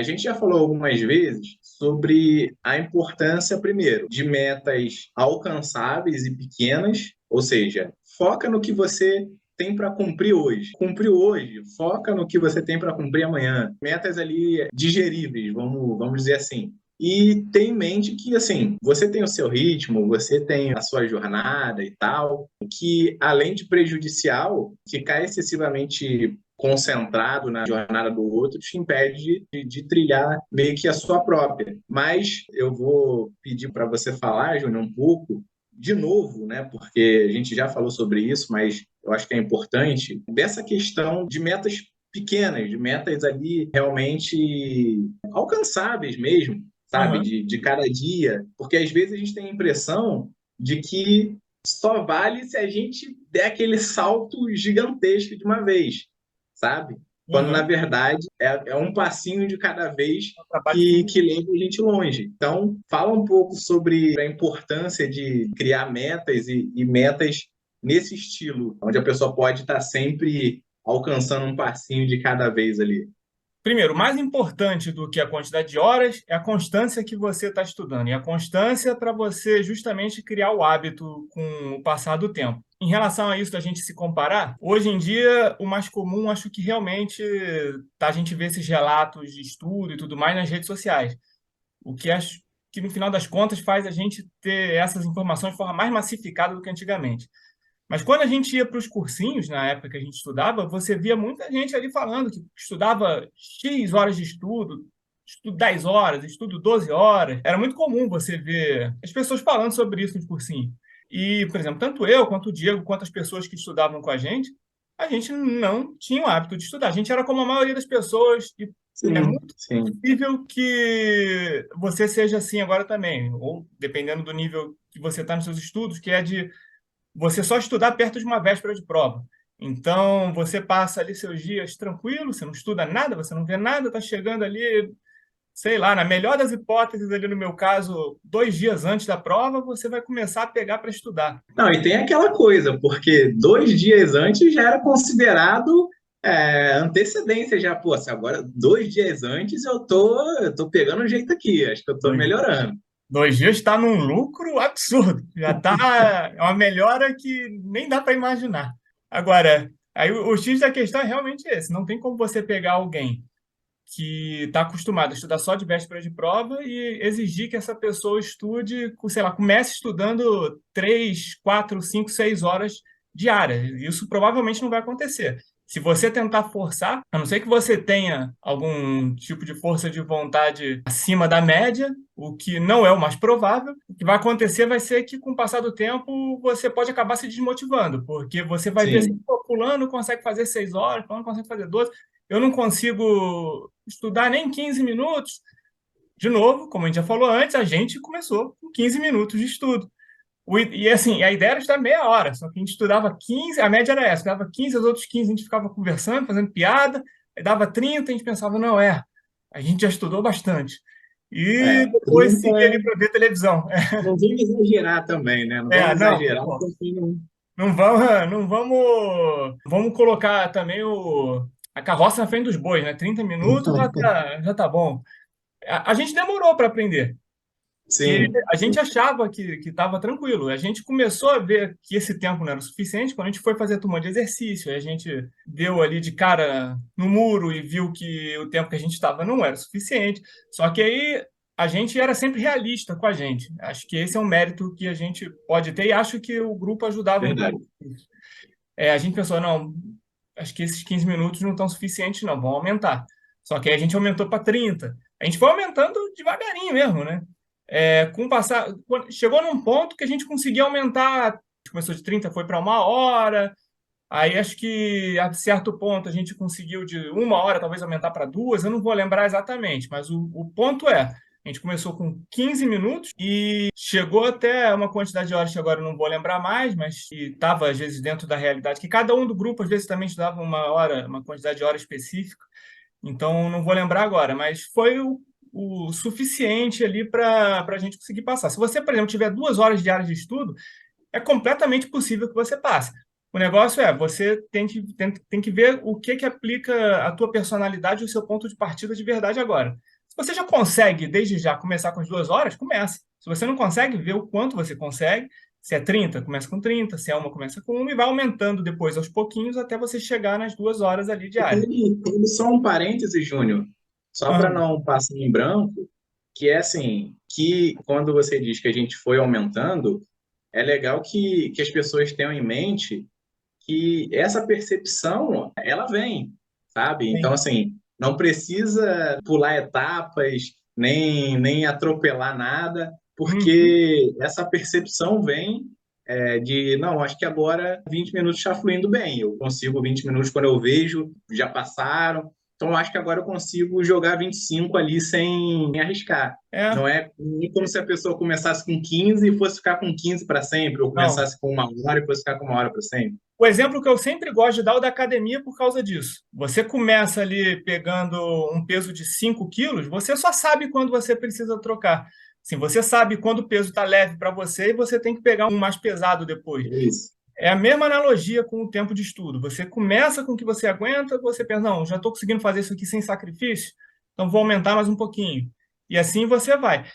A gente já falou algumas vezes sobre a importância, primeiro, de metas alcançáveis e pequenas, ou seja, foca no que você tem para cumprir hoje. Cumpriu hoje, foca no que você tem para cumprir amanhã. Metas ali digeríveis, vamos dizer assim. E tem em mente que, assim, você tem o seu ritmo, você tem a sua jornada e tal, que além de prejudicial, ficar excessivamente concentrado na jornada do outro te impede de trilhar meio que a sua própria. Mas eu vou pedir para você falar, Júnior, um pouco, de novo, né? Porque a gente já falou sobre isso, mas eu acho que é importante, dessa questão de metas pequenas, de metas ali realmente alcançáveis mesmo, sabe? Aham. De cada dia. Porque às vezes a gente tem a impressão de que só vale se a gente der aquele salto gigantesco de uma vez, sabe? Quando na Aham. verdade é um passinho de cada vez É um trabalho formiguinha. que leva a gente longe. Então, fala um pouco sobre a importância de criar metas e metas nesse estilo, onde a pessoa pode estar sempre alcançando um passinho de cada vez ali. Primeiro, o mais importante do que a quantidade de horas é a constância que você está estudando. E a constância para você justamente criar o hábito com o passar do tempo. Em relação a isso da gente se comparar, hoje em dia o mais comum acho que realmente tá a gente ver esses relatos de estudo e tudo mais nas redes sociais. O que acho que no final das contas faz a gente ter essas informações de forma mais massificada do que antigamente. Mas quando a gente ia para os cursinhos, na época que a gente estudava, você via muita gente ali falando que estudava X horas de estudo, estudo 10 horas, estudo 12 horas. Era muito comum você ver as pessoas falando sobre isso nos cursinhos. E, por exemplo, tanto eu, quanto o Diego, quanto as pessoas que estudavam com a gente não tinha o hábito de estudar. A gente era como a maioria das pessoas e é Sim, muito sim. possível que você seja assim agora também, ou dependendo do nível que você está nos seus estudos, que é de você só estudar perto de uma véspera de prova. Então, você passa ali seus dias tranquilo, você não estuda nada, você não vê nada, está chegando ali, sei lá, na melhor das hipóteses, ali no meu caso, 2 dias antes da prova, você vai começar a pegar para estudar. Não, e tem aquela coisa, porque 2 dias antes já era considerado antecedência já, pô, se agora 2 dias antes eu tô pegando um jeito aqui, acho que eu tô Dois, melhorando. 2 dias está num lucro absurdo, já está é uma melhora que nem dá para imaginar. Agora, aí o X da questão é realmente esse, não tem como você pegar alguém que está acostumado a estudar só de véspera de prova e exigir que essa pessoa estude, sei lá, comece estudando 3, 4, 5, 6 horas diárias. Isso provavelmente não vai acontecer. Se você tentar forçar, a não ser que você tenha algum tipo de força de vontade acima da média, o que não é o mais provável, o que vai acontecer vai ser que, com o passar do tempo, você pode acabar se desmotivando, porque você vai ver assim, Sim, pô, fulano consegue fazer 6 horas, fulano consegue fazer 12, eu não consigo estudar nem 15 minutos. De novo, como a gente já falou antes, a gente começou com 15 minutos de estudo. E assim, a ideia era estudar meia hora, só que a gente estudava 15, a média era essa, dava 15, os outros 15 a gente ficava conversando, fazendo piada, aí dava 30, a gente pensava, não, a gente já estudou bastante. E depois 30, seguir ali para ver televisão. não vamos exagerar também, né? Não vamos Não, exagerar, pô, porque não. não vamos colocar também a carroça na frente dos bois, né? 30 minutos já tá bom. A gente demorou para aprender, que Sim, a gente sim. achava que estava tranquilo. A gente começou a ver que esse tempo não era o suficiente quando a gente foi fazer a turma de exercício. Aí a gente deu ali de cara no muro e viu que o tempo que a gente estava não era o suficiente. Só que aí a gente era sempre realista com a gente. Acho que esse é um mérito que a gente pode ter e acho que o grupo ajudava um pouco. Verdade. A gente pensou, não, acho que esses 15 minutos não estão suficientes, não, vão aumentar. Só que aí a gente aumentou para 30. A gente foi aumentando devagarinho mesmo, né? Com o passar, chegou num ponto que a gente conseguia aumentar, a gente começou de 30, foi para uma hora, aí acho que a certo ponto a gente conseguiu de uma hora talvez aumentar para duas, eu não vou lembrar exatamente, mas o ponto a gente começou com 15 minutos e chegou até uma quantidade de horas que agora eu não vou lembrar mais, mas que estava às vezes dentro da realidade, que cada um do grupo às vezes também estudava uma hora, uma quantidade de horas específica, então não vou lembrar agora, mas foi o suficiente ali para a gente conseguir passar. Se você, por exemplo, tiver 2 horas diárias de estudo, é completamente possível que você passe. O negócio você tem que ver o que aplica a tua personalidade e o seu ponto de partida de verdade agora. você já consegue, desde já, começar com as 2 horas, comece. Se você não consegue, vê o quanto você consegue. Se é 30, começa com 30. Se é uma, começa com uma. E vai aumentando depois aos pouquinhos até você chegar nas 2 horas ali E diárias. tem só um parêntese, Júnior, só para Aham, não passar em branco, que é assim, que quando você diz que a gente foi aumentando, é legal que as pessoas tenham em mente que essa percepção, ela vem, sabe? Então, sim. assim, não precisa pular etapas, nem atropelar nada, Uhum. porque essa percepção vem de, não, acho que agora 20 minutos está fluindo bem, eu consigo 20 minutos quando eu vejo, já passaram, então acho que agora eu consigo jogar 25 ali sem arriscar. É, Não é como se a pessoa começasse com 15 e fosse ficar com 15 para sempre, ou não. começasse com 1 hora e fosse ficar com 1 hora para sempre. O exemplo que eu sempre gosto de dar é o da academia por causa disso. Você começa ali pegando um peso de 5 quilos, você só sabe quando você precisa trocar. Assim, você sabe quando o peso está leve para você e você tem que pegar um mais pesado depois. Isso. É a mesma analogia com o tempo de estudo. Você começa com o que você aguenta, você pensa, não, já estou conseguindo fazer isso aqui sem sacrifício, então vou aumentar mais um pouquinho. E assim você vai.